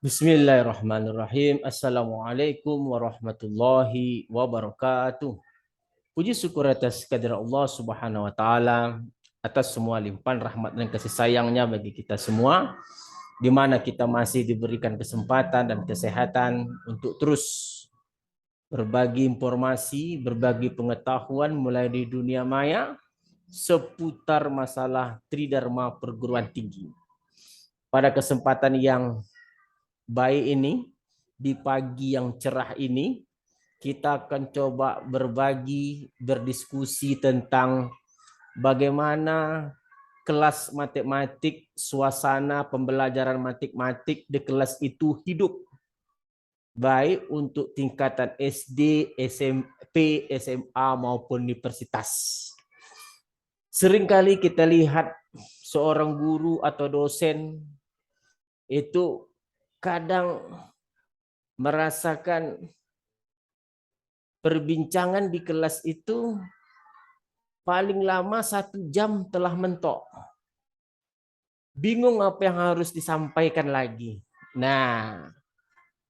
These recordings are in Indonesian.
Bismillahirrahmanirrahim. Assalamualaikum warahmatullahi wabarakatuh. Puji syukur atas kehadirat Allah Subhanahu wa taala atas semua limpahan rahmat dan kasih sayangnya bagi kita semua, di mana kita masih diberikan kesempatan dan kesehatan untuk terus berbagi informasi, berbagi pengetahuan mulai di dunia maya seputar masalah Tridharma perguruan tinggi. Pada kesempatan yang baik ini, di pagi yang cerah ini, kita akan coba berbagi, berdiskusi tentang bagaimana kelas matematik, suasana pembelajaran matematik di kelas itu hidup. Baik untuk tingkatan SD, SMP, SMA maupun universitas. Seringkali kita lihat seorang guru atau dosen itu kadang merasakan perbincangan di kelas itu paling lama 1 jam telah mentok. Bingung apa yang harus disampaikan lagi. Nah,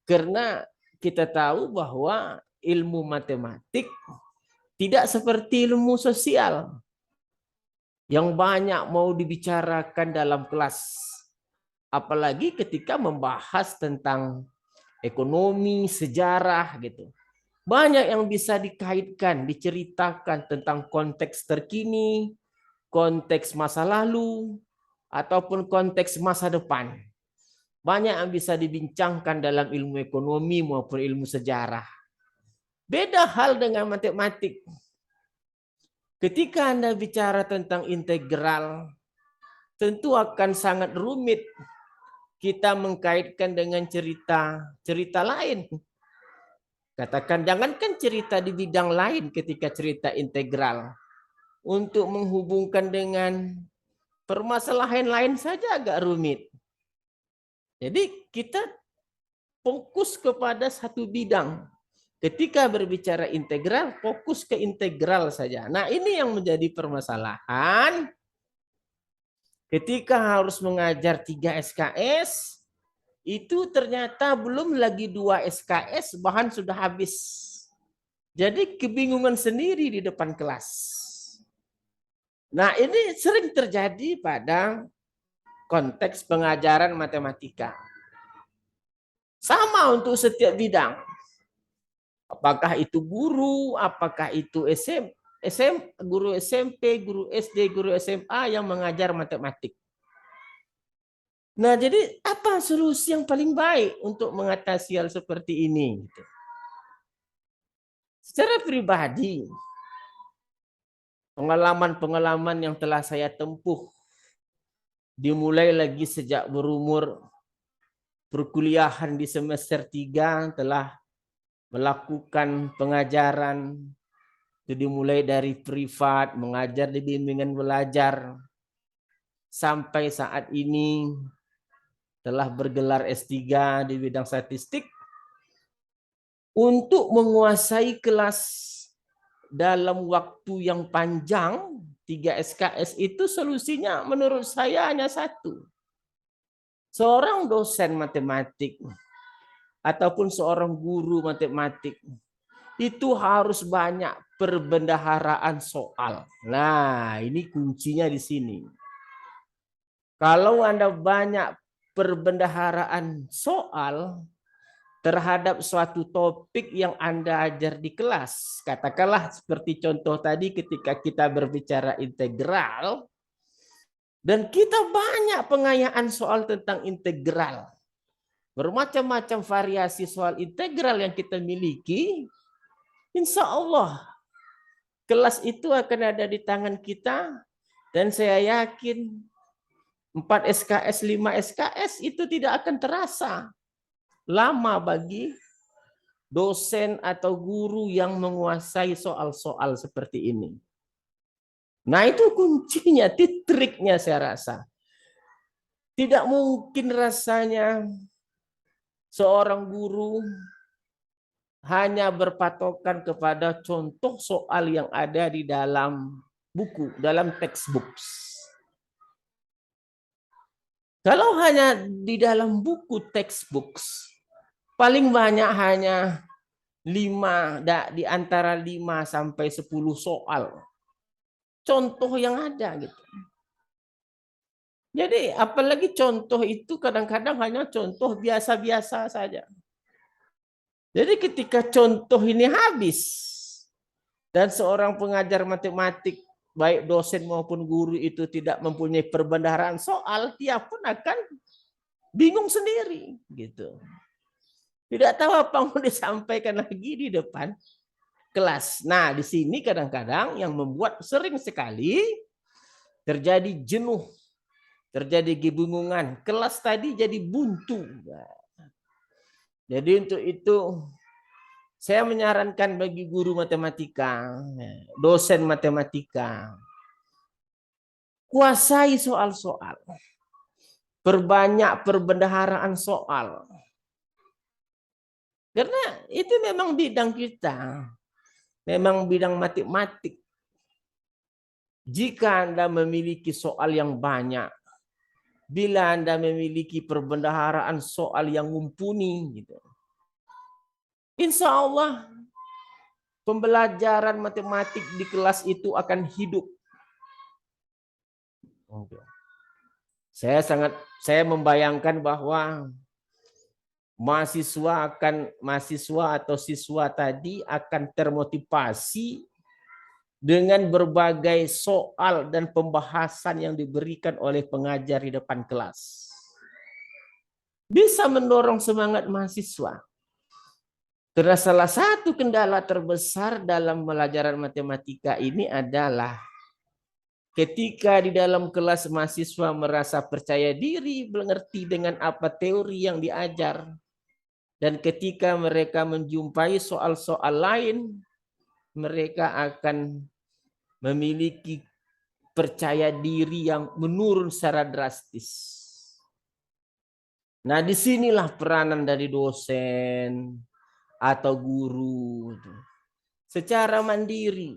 karena kita tahu bahwa ilmu matematik tidak seperti ilmu sosial yang banyak mau dibicarakan dalam kelas. Apalagi ketika membahas tentang ekonomi, sejarah gitu. Banyak yang bisa dikaitkan, diceritakan tentang konteks terkini, konteks masa lalu, ataupun konteks masa depan. Banyak yang bisa dibincangkan dalam ilmu ekonomi maupun ilmu sejarah. Beda hal dengan matematik. Ketika Anda bicara tentang integral, tentu akan sangat rumit kita mengkaitkan dengan cerita lain. Katakan, jangankan cerita di bidang lain ketika cerita integral. Untuk menghubungkan dengan permasalahan lain saja agak rumit. Jadi kita fokus kepada satu bidang. Ketika berbicara integral, fokus ke integral saja. Nah, ini yang menjadi permasalahan. Ketika harus mengajar 3 SKS, itu ternyata belum lagi 2 SKS, bahan sudah habis. Jadi kebingungan sendiri di depan kelas. Nah, ini sering terjadi pada konteks pengajaran matematika. Sama untuk setiap bidang. Apakah itu guru, apakah itu guru SMP, guru SD, guru SMA yang mengajar matematik. Nah, jadi apa solusi yang paling baik untuk mengatasi hal seperti ini? Secara pribadi, pengalaman-pengalaman yang telah saya tempuh, dimulai lagi sejak berumur perkuliahan di semester 3, telah melakukan pengajaran, itu dimulai dari privat, mengajar di bimbingan belajar, sampai saat ini telah bergelar S3 di bidang statistik. Untuk menguasai kelas dalam waktu yang panjang, 3 SKS itu solusinya menurut saya hanya satu. Seorang dosen matematik ataupun seorang guru matematik itu harus banyak perbendaharaan soal. Nah, ini kuncinya di sini. Kalau Anda banyak perbendaharaan soal terhadap suatu topik yang Anda ajar di kelas, katakanlah seperti contoh tadi ketika kita berbicara integral, dan kita banyak pengayaan soal tentang integral, bermacam-macam variasi soal integral yang kita miliki, insya Allah kelas itu akan ada di tangan kita, dan saya yakin 4 SKS, 5 SKS itu tidak akan terasa lama bagi dosen atau guru yang menguasai soal-soal seperti ini. Nah, itu kuncinya, triknya saya rasa. Tidak mungkin rasanya seorang guru hanya berpatokan kepada contoh soal yang ada di dalam buku, dalam textbooks. Kalau hanya di dalam buku textbooks, paling banyak hanya 5, di antara 5 sampai 10 soal. Contoh yang ada gitu. Jadi apalagi contoh itu kadang-kadang hanya contoh biasa-biasa saja. Jadi ketika contoh ini habis dan seorang pengajar matematik baik dosen maupun guru itu tidak mempunyai perbendaharaan soal, dia pun akan bingung sendiri gitu. Tidak tahu apa mau disampaikan lagi di depan kelas. Nah, di sini kadang-kadang yang membuat sering sekali terjadi jenuh, terjadi kebingungan. Kelas tadi jadi buntu. Jadi untuk itu saya menyarankan bagi guru matematika, dosen matematika, kuasai soal-soal. Perbanyak perbendaharaan soal. Karena itu memang bidang kita. Memang bidang matematik. Jika Anda memiliki soal yang banyak, bila Anda memiliki perbendaharaan soal yang mumpuni, gitu, insya Allah pembelajaran matematik di kelas itu akan hidup. Saya membayangkan bahwa mahasiswa atau siswa tadi akan termotivasi dengan berbagai soal dan pembahasan yang diberikan oleh pengajar di depan kelas. Bisa mendorong semangat mahasiswa. Karena salah satu kendala terbesar dalam pelajaran matematika ini adalah ketika di dalam kelas mahasiswa merasa percaya diri, mengerti dengan apa teori yang diajar, dan ketika mereka menjumpai soal-soal lain, mereka akan memiliki percaya diri yang menurun secara drastis. Nah, disinilah peranan dari dosen atau guru. Secara mandiri,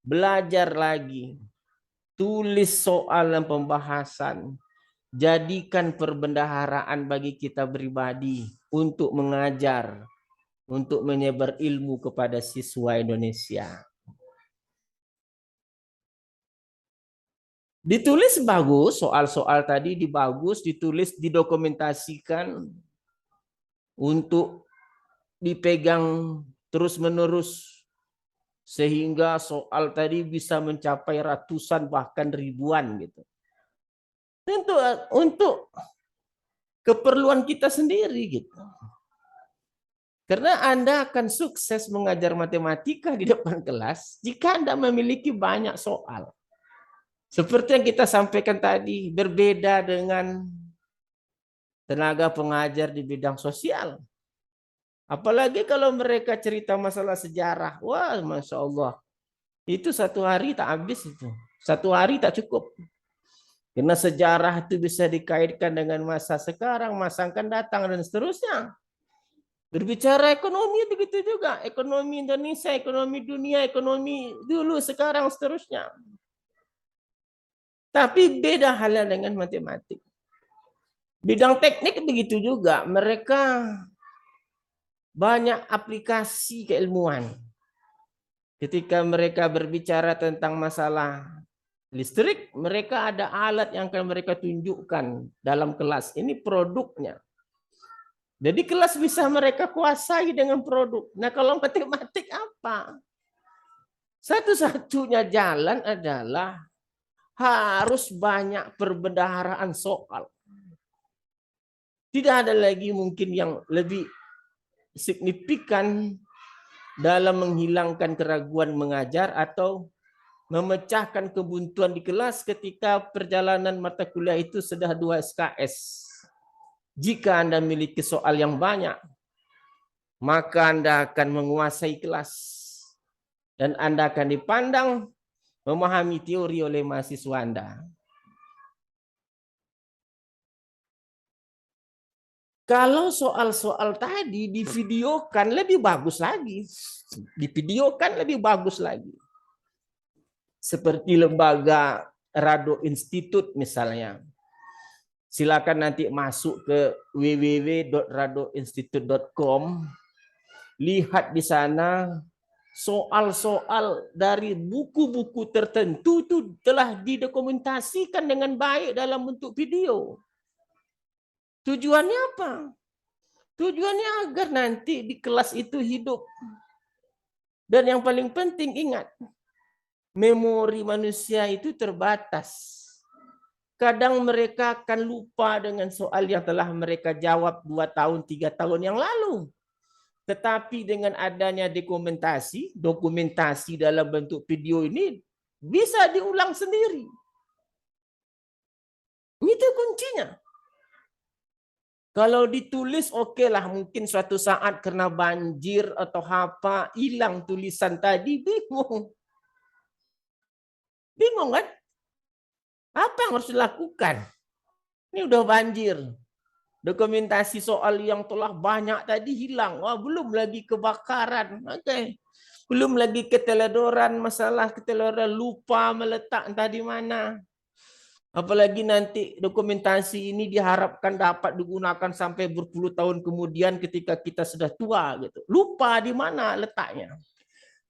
belajar lagi, tulis soal dan pembahasan, jadikan perbendaharaan bagi kita pribadi untuk mengajar, untuk menyebar ilmu kepada siswa Indonesia. Ditulis bagus, soal-soal tadi dibagus, ditulis, didokumentasikan untuk dipegang terus-menerus sehingga soal tadi bisa mencapai ratusan bahkan ribuan gitu. Untuk keperluan kita sendiri gitu. Karena Anda akan sukses mengajar matematika di depan kelas jika Anda memiliki banyak soal. Seperti yang kita sampaikan tadi, berbeda dengan tenaga pengajar di bidang sosial. Apalagi kalau mereka cerita masalah sejarah. Wah, Masya Allah. Itu 1 hari tak habis itu. 1 hari tak cukup. Karena sejarah itu bisa dikaitkan dengan masa sekarang, masa akan datang, dan seterusnya. Berbicara ekonomi begitu juga. Ekonomi Indonesia, ekonomi dunia, ekonomi dulu, sekarang, seterusnya. Tapi beda halnya dengan matematik. Bidang teknik begitu juga. Mereka banyak aplikasi keilmuan. Ketika mereka berbicara tentang masalah listrik, mereka ada alat yang akan mereka tunjukkan dalam kelas. Ini produknya. Jadi kelas bisa mereka kuasai dengan produk. Nah, kalau matematik apa? Satu-satunya jalan adalah harus banyak perbendaharaan soal. Tidak ada lagi mungkin yang lebih signifikan dalam menghilangkan keraguan mengajar atau memecahkan kebuntuan di kelas ketika perjalanan mata kuliah itu sudah 2 SKS. Jika Anda memiliki soal yang banyak, maka Anda akan menguasai kelas. Dan Anda akan dipandang memahami teori oleh mahasiswa Anda. Kalau soal-soal tadi divideokan lebih bagus lagi. Divideokan lebih bagus lagi. Seperti lembaga Rado Institute misalnya. Silakan nanti masuk ke www.radoinstitute.com, lihat di sana soal-soal dari buku-buku tertentu itu telah didokumentasikan dengan baik dalam bentuk video. Tujuannya apa? Tujuannya agar nanti di kelas itu hidup. Dan yang paling penting ingat, memori manusia itu terbatas. Kadang mereka akan lupa dengan soal yang telah mereka jawab 2 tahun, 3 tahun yang lalu. Tetapi dengan adanya dokumentasi dalam bentuk video ini bisa diulang sendiri. Itu kuncinya. Kalau ditulis oke lah, mungkin suatu saat karena banjir atau apa hilang tulisan tadi, bingung. Bingung kan? Apa yang harus dilakukan? Ini udah banjir. Dokumentasi soal yang telah banyak tadi hilang. Wah, belum lagi kebakaran. Oke. Belum lagi keteledoran, masalah keteledoran, lupa meletak entah di mana. Apalagi nanti dokumentasi ini diharapkan dapat digunakan sampai berpuluh tahun kemudian ketika kita sudah tua gitu. Lupa di mana letaknya.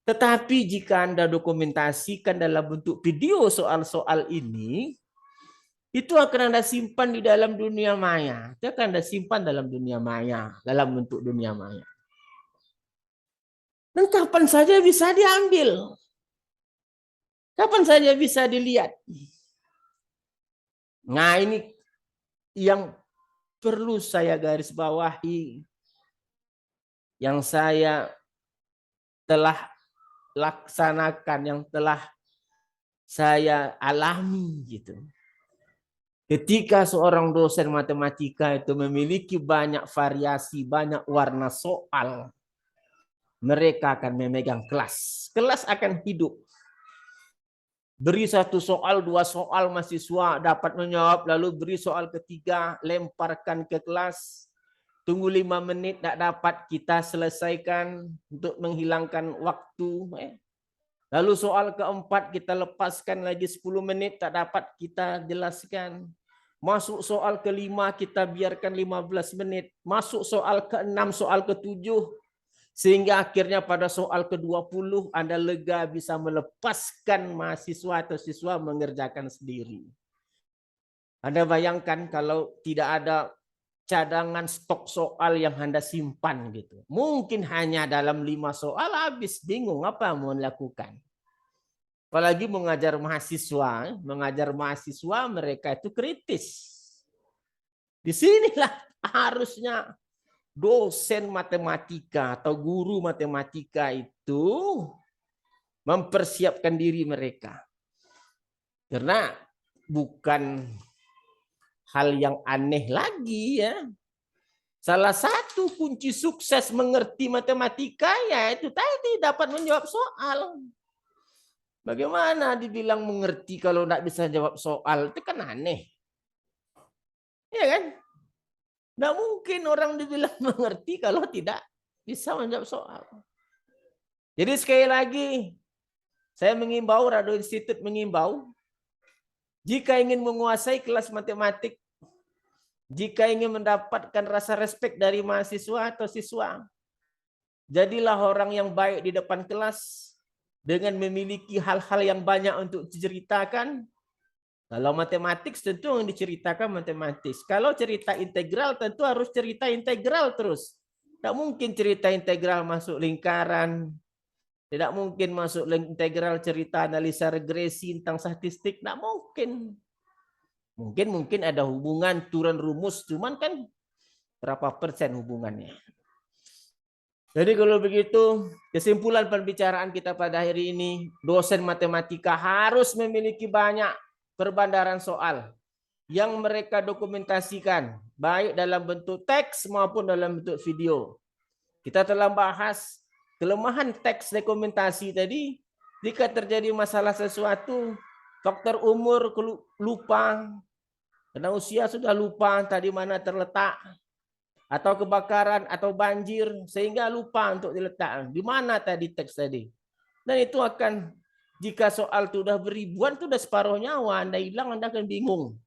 Tetapi jika Anda dokumentasikan dalam bentuk video soal-soal ini, itu akan Anda simpan di dalam dunia maya. Itu akan Anda simpan dalam dunia maya, dalam bentuk dunia maya. Dan kapan saja bisa diambil. Kapan saja bisa dilihat. Nah, ini yang perlu saya garis bawahi, yang saya telah laksanakan, yang telah saya alami gitu. Ketika seorang dosen matematika itu memiliki banyak variasi, banyak warna soal, mereka akan memegang kelas. Kelas akan hidup. Beri satu soal, 2 soal, mahasiswa dapat menjawab, lalu beri soal ketiga, lemparkan ke kelas. Tunggu 5 menit, tidak dapat, kita selesaikan untuk menghilangkan waktu. Lalu soal keempat kita lepaskan lagi 10 menit, tak dapat, kita jelaskan. Masuk soal kelima, kita biarkan 15 menit. Masuk soal ke-6, soal ke-7, sehingga akhirnya pada soal ke-20 Anda lega bisa melepaskan mahasiswa atau siswa mengerjakan sendiri. Anda bayangkan kalau tidak ada cadangan stok soal yang Anda simpan gitu. Mungkin hanya dalam 5 soal habis, bingung apa mau dilakukan. Apalagi mengajar mahasiswa mereka itu kritis. Di sinilah harusnya dosen matematika atau guru matematika itu mempersiapkan diri mereka. Karena bukan hal yang aneh lagi ya. Salah satu kunci sukses mengerti matematika ya itu tadi dapat menjawab soal. Bagaimana dibilang mengerti kalau tidak bisa jawab soal? Itu kan aneh. Ya kan? Tidak mungkin orang dibilang mengerti kalau tidak bisa menjawab soal. Jadi sekali lagi, saya mengimbau, Rado Institute mengimbau, jika ingin menguasai kelas matematik, jika ingin mendapatkan rasa respek dari mahasiswa atau siswa, jadilah orang yang baik di depan kelas dengan memiliki hal-hal yang banyak untuk diceritakan. Kalau matematik tentu yang diceritakan matematis. Kalau cerita integral tentu harus cerita integral terus. Tidak mungkin cerita integral masuk lingkaran. Tidak mungkin masuk integral cerita analisa regresi tentang statistik. Tidak mungkin. Mungkin ada hubungan turun rumus. Cuman kan berapa persen hubungannya. Jadi kalau begitu, kesimpulan pembicaraan kita pada hari ini, dosen matematika harus memiliki banyak perbandaran soal yang mereka dokumentasikan, baik dalam bentuk teks maupun dalam bentuk video. Kita telah bahas kelemahan teks dokumentasi tadi, jika terjadi masalah sesuatu, faktor umur lupa, karena usia sudah lupa tadi mana terletak, atau kebakaran atau banjir sehingga lupa untuk diletakkan di mana tadi teks tadi. Dan itu akan, jika soal itu sudah beribuan, itu sudah separuh nyawa, Anda hilang, Anda akan bingung.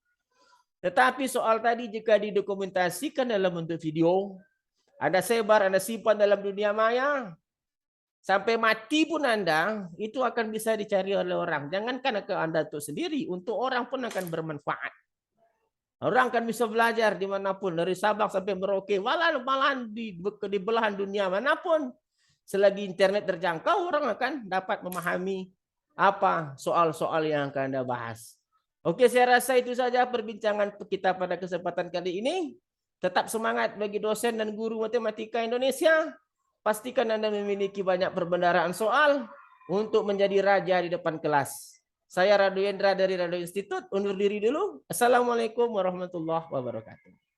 Tetapi soal tadi jika didokumentasikan dalam bentuk video, Anda sebar, Anda simpan dalam dunia maya, sampai mati pun Anda, itu akan bisa dicari oleh orang. Jangankan ke Anda untuk sendiri, untuk orang pun akan bermanfaat. Orang akan bisa belajar dimanapun, dari Sabang sampai Merauke, malahan di belahan dunia manapun. Selagi internet terjangkau, orang akan dapat memahami apa soal-soal yang akan Anda bahas. Oke, saya rasa itu saja perbincangan kita pada kesempatan kali ini. Tetap semangat bagi dosen dan guru matematika Indonesia. Pastikan Anda memiliki banyak perbendaharaan soal untuk menjadi raja di depan kelas. Saya Radu Yendra dari Radio Institut, undur diri dulu. Assalamualaikum warahmatullahi wabarakatuh.